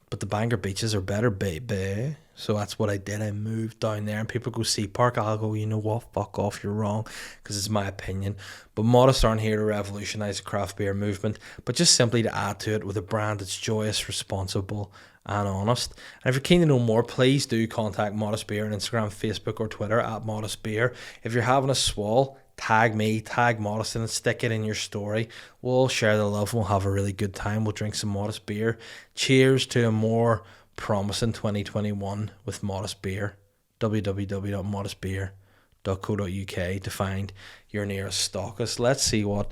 but the Bangor beaches are better, baby. So that's what I did. I moved down there, and people go Sea Park. I'll go, you know what, fuck off, you're wrong, because it's my opinion. But Modest aren't here to revolutionise the craft beer movement, but just simply to add to it with a brand that's joyous, responsible, and honest. And if you're keen to know more, please do contact Modest Beer on Instagram, Facebook, or Twitter at Modest Beer. If you're having a swall, tag me, tag Modest, and stick it in your story. We'll share the love, and we'll have a really good time. We'll drink some Modest Beer. Cheers to a more promising 2021 with Modest Beer. www.modestbeer.co.uk to find your nearest stockist. Let's see what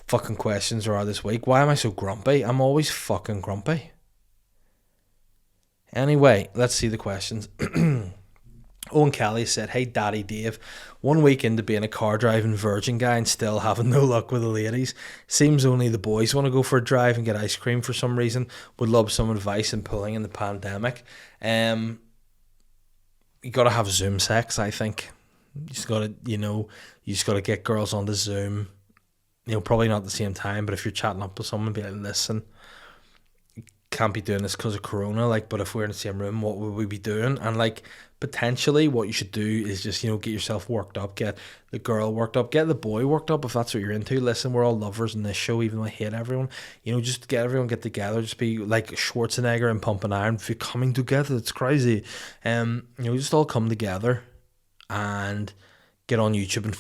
fucking questions there are this week. Why am I so grumpy? I'm always fucking grumpy. Anyway, let's see the questions. Owen Kelly said, hey Daddy Dave, 1 week into being a car driving virgin guy and still having no luck with the ladies. Seems only the boys want to go for a drive and get ice cream for some reason. Would love some advice in pulling in the pandemic. You got to have Zoom sex, I think. You just got to, you just got to get girls onto Zoom. Probably not at the same time, but if you're chatting up with someone, be like, listen, can't be doing this because of corona, but if we're in the same room, what would we be doing? And potentially what you should do is just get yourself worked up, get the girl worked up, get the boy worked up if that's what you're into. Listen, we're all lovers in this show, even though I hate everyone. Just get everyone get together, just be like Schwarzenegger and Pumping Iron. If you're coming together, it's crazy. Just all come together and get on YouTube and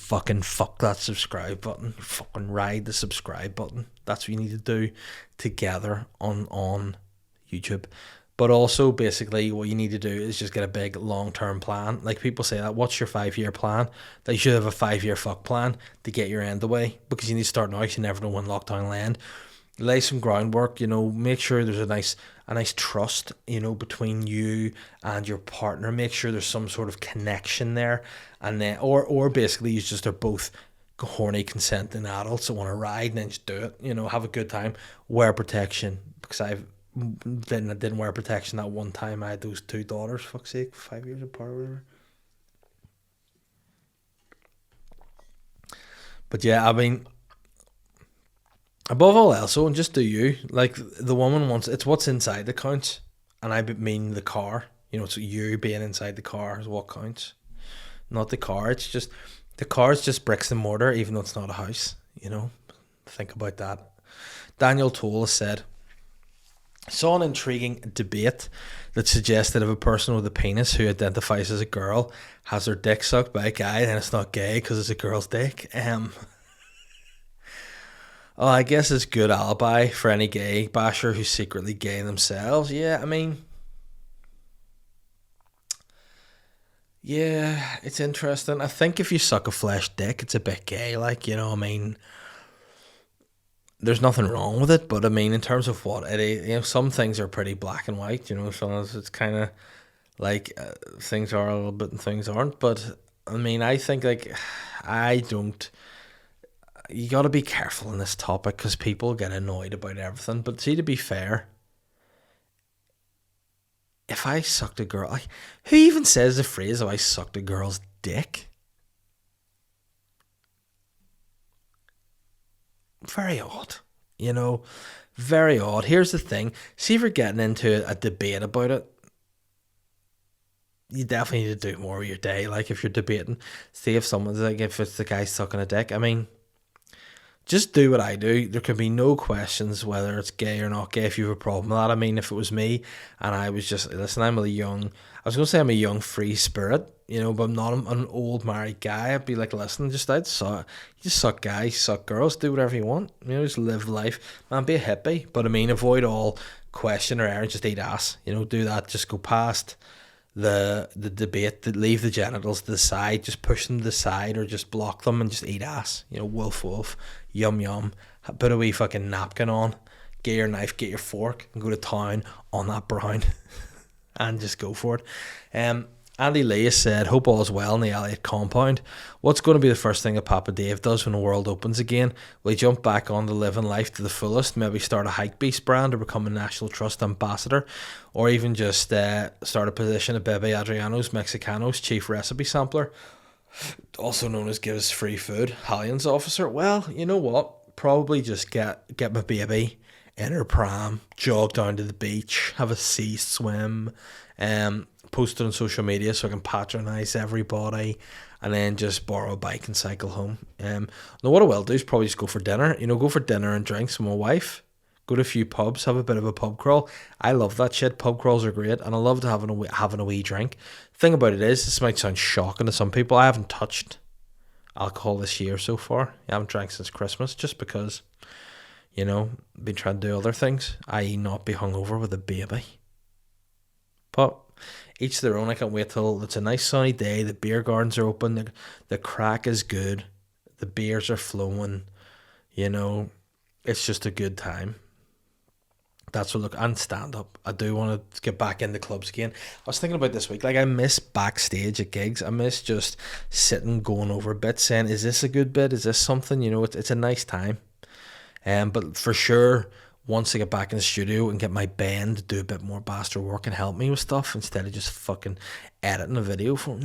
fuck that subscribe button. Fucking ride the subscribe button. That's what you need to do together on YouTube. But also, basically, what you need to do is just get a big long-term plan. Like, people say that, what's your 5-year plan? That you should have a 5-year fuck plan to get your end away, because you need to start now, you never know when lockdown will end. Lay some groundwork, make sure there's a nice trust, between you and your partner. Make sure there's some sort of connection there. And then, or basically, you just are both horny, consenting adults that want to ride, and then just do it, have a good time. Wear protection, because I didn't wear protection that one time. I had those 2 daughters, fuck's sake, 5 years apart or whatever. But yeah, I mean, above all else, and just do you. Like, the woman wants, it's what's inside that counts. And I mean the car. It's you being inside the car is what counts. Not the car. It's just, the car is just bricks and mortar, even though it's not a house. Think about that. Daniel Toll has said, saw an intriguing debate that suggested if a person with a penis who identifies as a girl has their dick sucked by a guy, then it's not gay because it's a girl's dick. I guess it's good alibi for any gay basher who's secretly gay themselves. Yeah, I mean, yeah, it's interesting. I think if you suck a flesh dick, it's a bit gay. Like, I mean, there's nothing wrong with it, but I mean, in terms of what it is, some things are pretty black and white, so it's kind of like things are a little bit and things aren't. But I mean, I think, like, you got to be careful in this topic because people get annoyed about everything. But see, to be fair, if I sucked a girl, like, who even says the phrase, "Oh, I sucked a girl's dick"? Very odd, very odd. Here's the thing. See, if you're getting into a debate about it, you definitely need to do more of your day. Like, if you're debating, see if someone's like, if it's the guy sucking a dick, I mean, just do what I do. There can be no questions whether it's gay or not gay if you have a problem with that. I mean, if it was me and I was just, listen, I'm a young free spirit, but I'm not an old married guy. I'd be like, listen, you just suck guys, suck girls, do whatever you want. Just live life. Man, be a hippie. But I mean, avoid all question or error, just eat ass. Do that. Just go past the debate, leave the genitals to the side, just push them to the side or just block them and just eat ass. Wolf, yum yum, put a wee fucking napkin on, get your knife, get your fork and go to town on that brown and just go for it. Andy Lee has said, hope all is well in the Elliott compound. What's going to be the first thing that Papa Dave does when the world opens again? Will he jump back on to living life to the fullest, maybe start a Hypebeast brand or become a National Trust ambassador, or even just start a position at Bebe Adriano's Mexicanos chief recipe sampler, also known as gives free food Hallion's officer? Well, you know what? Probably just get my baby in her pram, jog down to the beach, have a sea swim, post it on social media so I can patronise everybody, and then just borrow a bike and cycle home. Now what I will do is probably just go for dinner. Go for dinner and drinks with my wife. Go to a few pubs, have a bit of a pub crawl. I love that shit. Pub crawls are great, and I love to having a wee drink. Thing about it is, this might sound shocking to some people, I haven't touched alcohol this year so far. I haven't drank since Christmas, just because, been trying to do other things, i.e. not be hungover with a baby. But each their own. I can't wait till it's a nice sunny day, the beer gardens are open, the crack is good, the beers are flowing, it's just a good time. That's what, and stand up. I do want to get back into clubs again. I was thinking about this week, like, I miss backstage at gigs. I miss just sitting, going over bits, saying, is this a good bit? Is this something? It's a nice time. But for sure, once I get back in the studio and get my band to do a bit more bastard work and help me with stuff instead of just fucking editing a video for,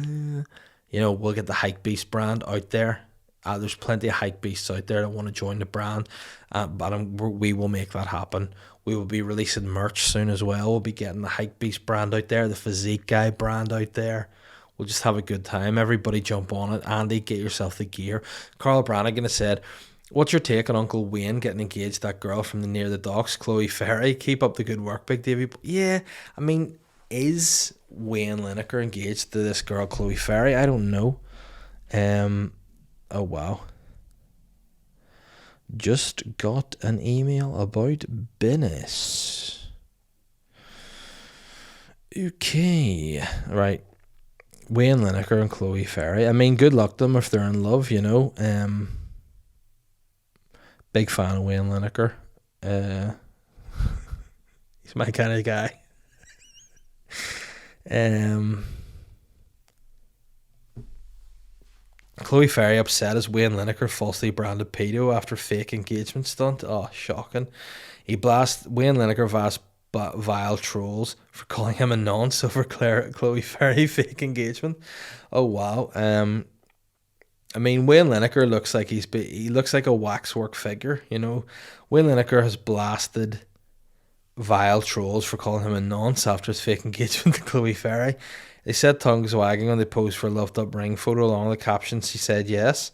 we'll get the Hypebeast brand out there. There's plenty of hype beasts out there that want to join the brand, but we will make that happen. We will be releasing merch soon as well. We'll be getting the Hype Beast brand out there, the Physique Guy brand out there. We'll just have a good time. Everybody jump on it. Andy, get yourself the gear. Carl Brannigan has said, what's your take on Uncle Wayne getting engaged to that girl from the Near the Docks, Chloe Ferry? Keep up the good work, Big Davey. Yeah, I mean, is Wayne Lineker engaged to this girl, Chloe Ferry? I don't know. Oh wow. Just got an email about business. Okay. Right. Wayne Lineker and Chloe Ferry. I mean, good luck to them if they're in love, you know. Big fan of Wayne Lineker. He's my kind of guy. Chloe Ferry upset as Wayne Lineker falsely branded pedo after fake engagement stunt. Oh, shocking. He blasts Wayne Lineker vile trolls for calling him a nonce over Chloe Ferry fake engagement. Oh wow. I mean, Wayne Lineker looks like he looks like a waxwork figure. You know, Wayne Lineker has blasted vile trolls for calling him a nonce after his fake engagement to Chloe Ferry. They said tongues wagging on the post for a loved up ring photo. Along with the captions, he said yes.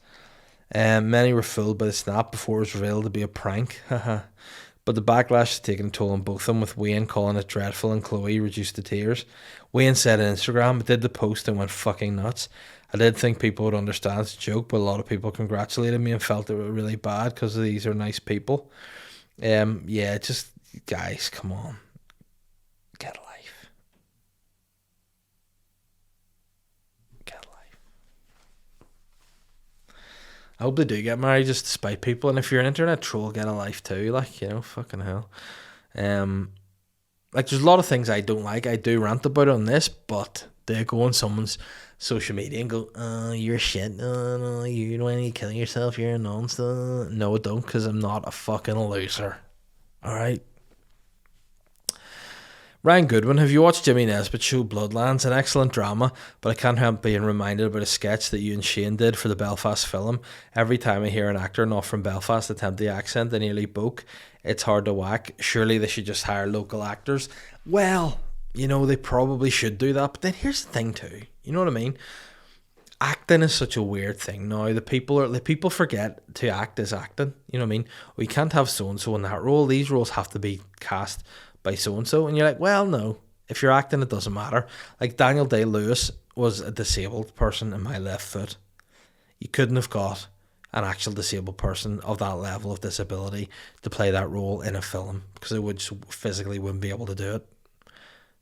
Many were fooled by the snap before it was revealed to be a prank. But the backlash has taken a toll on both of them, with Wayne calling it dreadful and Chloe reduced to tears. Wayne said on Instagram, "I did the post and went fucking nuts. I did think people would understand it's a joke, but a lot of people congratulated me and felt it was really bad because these are nice people." Yeah, just guys, come on, get a life. Get a life. I hope they do get married just to spite people, and if you're an internet troll, get a life too. Like, you know, fucking hell. Like, there's a lot of things I don't like. I do rant about on this, but they go on someone's social media and go, "Oh, you're shit. Oh, no, you don't need to kill yourself. You're a nonsense." No, I don't, because I'm not a fucking loser. All right. Ryan Goodwin, have you watched Jimmy Nesbitt's show Bloodlands? An excellent drama, but I can't help being reminded about a sketch that you and Shane did for the Belfast film. Every time I hear an actor not from Belfast attempt the accent, I nearly boke. It's hard to whack. Surely they should just hire local actors. Well, you know, they probably should do that, but then here's the thing too. You know what I mean? Acting is such a weird thing now. The people forget to act as acting. You know what I mean? We can't have so and so in that role. These roles have to be cast by so and so, and you're like, well, no. If you're acting, it doesn't matter. Like Daniel Day-Lewis was a disabled person in my left foot. You couldn't have got an actual disabled person of that level of disability to play that role in a film, because they would physically wouldn't be able to do it.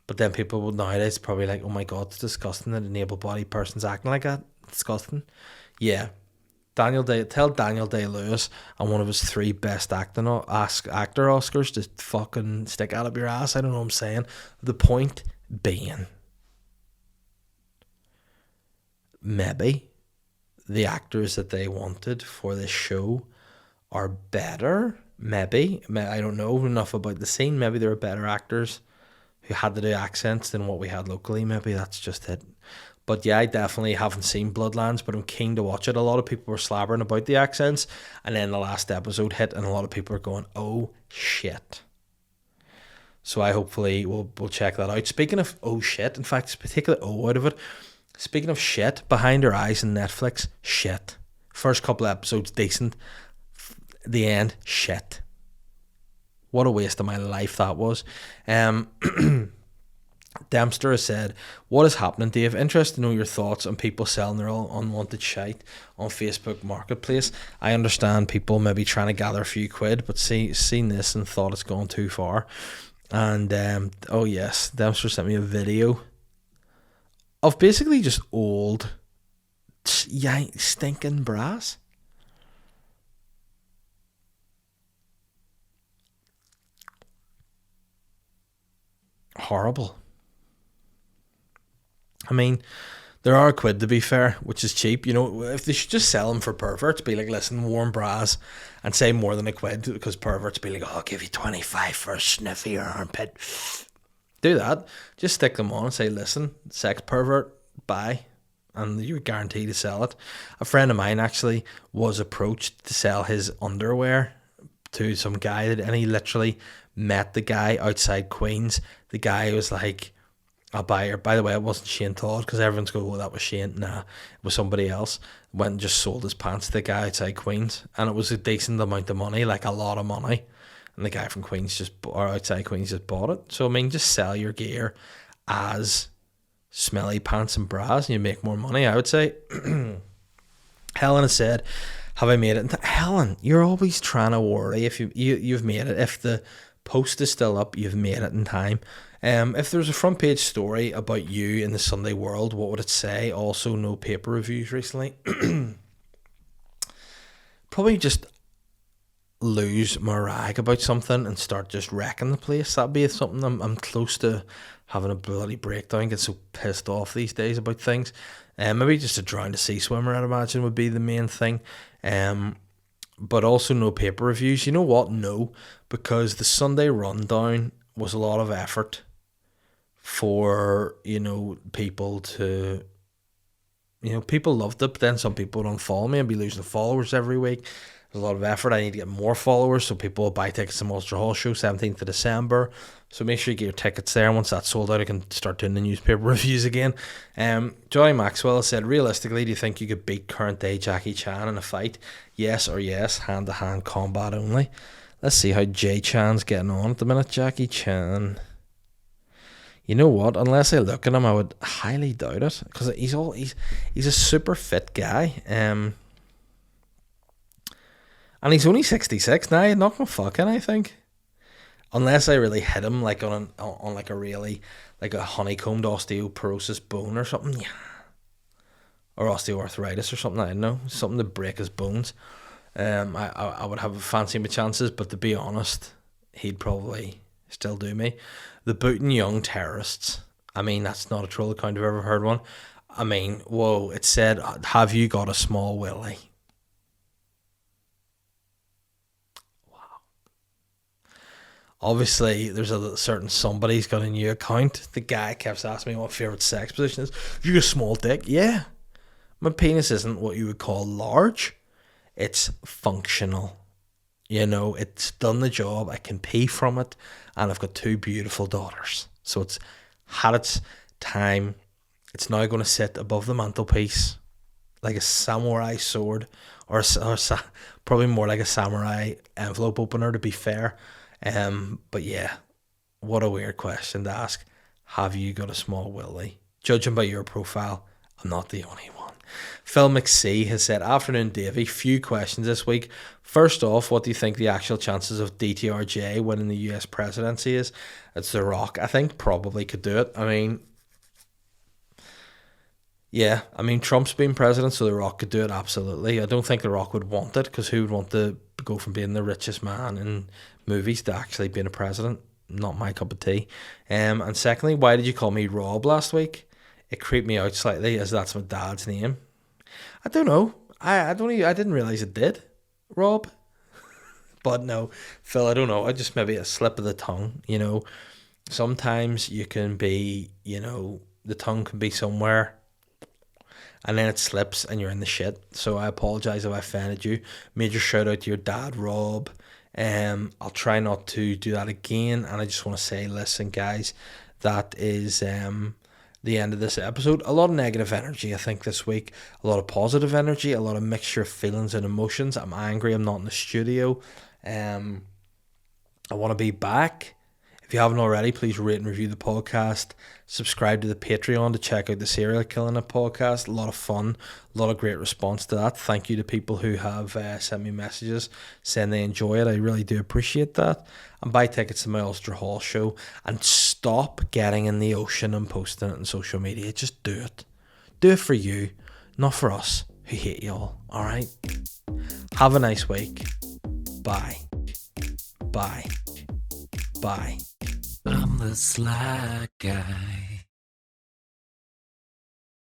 But then people would nowadays probably like, oh my god, it's disgusting that an able-bodied person's acting like that. It's disgusting. Yeah. Tell Daniel Day-Lewis and one of his 3 best actor Oscars to fucking stick out up your ass. I don't know what I'm saying. The point being, maybe the actors that they wanted for this show are better. Maybe. I don't know enough about the scene. Maybe there are better actors who had to do accents than what we had locally. Maybe that's just it. But yeah, I definitely haven't seen Bloodlands, but I'm keen to watch it. A lot of people were slabbering about the accents, and then the last episode hit, and a lot of people are going, "Oh shit!" So I hopefully we'll check that out. Speaking of oh shit, in fact, take the O out of it. Speaking of shit, Behind Her Eyes on Netflix, shit. First couple episodes decent, the end shit. What a waste of my life that was. Dempster has said, "What is happening, Dave? Interested to know your thoughts on people selling their all unwanted shite on Facebook Marketplace. I understand people maybe trying to gather a few quid, but seen this and thought it's gone too far." And oh yes, Dempster sent me a video of basically just old stinking brass. Horrible. I mean, there are a quid to be fair, which is cheap. You know, if they should just sell them for perverts, be like, listen, warm bras, and say more than a quid, because perverts be like, oh, I'll give you 25 for a sniff of your armpit. Do that. Just stick them on and say, listen, sex pervert, buy, and you're guaranteed to sell it. A friend of mine actually was approached to sell his underwear to some guy, and he literally met the guy outside Queen's. The guy was like, I'll buy her. By the way, it wasn't Shane Todd, because everyone's going, oh, that was Shane. Nah, it was somebody else. Went and just sold his pants to the guy outside Queen's, and it was a decent amount of money, like a lot of money. And the guy from Queen's or outside Queen's just bought it. So I mean, just sell your gear as smelly pants and bras, and you make more money, I would say. Helen has said, have I made it? Helen, you're always trying to worry if you've made it. If the post is still up, you've made it in time. If there's a front page story about you in the Sunday World, what would it say? Also, no paper reviews recently. Probably just lose my rag about something and start just wrecking the place. That'd be something I'm close to having a bloody breakdown. Get so pissed off these days about things. Maybe just a drown a sea swimmer, I'd imagine, would be the main thing. But also no paper reviews. You know what? No, because the Sunday rundown was a lot of effort for, people to, people loved it, but then some people would unfollow me and be losing followers every week. There's a lot of effort. I need to get more followers, so people will buy tickets to the Ulster Hall show, 17th of December. So make sure you get your tickets there. And once that's sold out, I can start doing the newspaper reviews again. Johnny Maxwell said, realistically, do you think you could beat current day Jackie Chan in a fight? Yes or yes, hand-to-hand combat only. Let's see how Jay Chan's getting on at the minute. Jackie Chan. You know what? Unless I look at him, I would highly doubt it, because he's a super fit guy. And he's only 66 now. He's not gonna fucking, I think, unless I really hit him like on like a really like a honeycombed osteoporosis bone or something, yeah, or osteoarthritis or something. I don't know, something to break his bones. I would have a fancy my chances, but to be honest, he'd probably still do me. The Booting Young Terrorists. I mean, that's not a troll account I've ever heard one. I mean, whoa! It said, "Have you got a small willy?" Obviously, there's a certain somebody's got a new account. The guy kept asking me what favourite sex position is. Have you got a small dick? Yeah. My penis isn't what you would call large. It's functional. It's done the job. I can pee from it. And I've got 2 beautiful daughters. So it's had its time. It's now going to sit above the mantelpiece like a samurai sword. Or probably more like a samurai envelope opener, to be fair. But yeah, what a weird question to ask. Have you got a small willy? Judging by your profile, I'm not the only one. Phil McSee has said, afternoon Davey, few questions this week. First off, what do you think the actual chances of DTRJ winning the US presidency is? It's The Rock. I think probably could do it. Trump's been president, so The Rock could do it, absolutely. I don't think The Rock would want it, because who would want to go from being the richest man in movies to actually being a president? Not my cup of tea. And secondly, why did you call me Rob last week? It creeped me out slightly, as that's my dad's name. I don't know. I didn't realise it did, Rob. But no, Phil, I don't know. I just maybe a slip of the tongue. Sometimes you can be, the tongue can be somewhere, and then it slips and you're in the shit. So I apologise if I offended you. Major shout out to your dad, Rob. I'll try not to do that again. And I just want to say, listen, guys, that is the end of this episode. A lot of negative energy, I think, this week. A lot of positive energy. A lot of mixture of feelings and emotions. I'm angry I'm not in the studio. I want to be back. If you haven't already, please rate and review the podcast. Subscribe to the Patreon to check out the Serial Killing It podcast. A lot of fun. A lot of great response to that. Thank you to people who have sent me messages saying they enjoy it. I really do appreciate that. And buy tickets to my Ulster Hall show. And stop getting in the ocean and posting it on social media. Just do it. Do it for you, not for us who hate you all. Alright? Have a nice week. Bye. Bye. Bye. I'm the sly guy.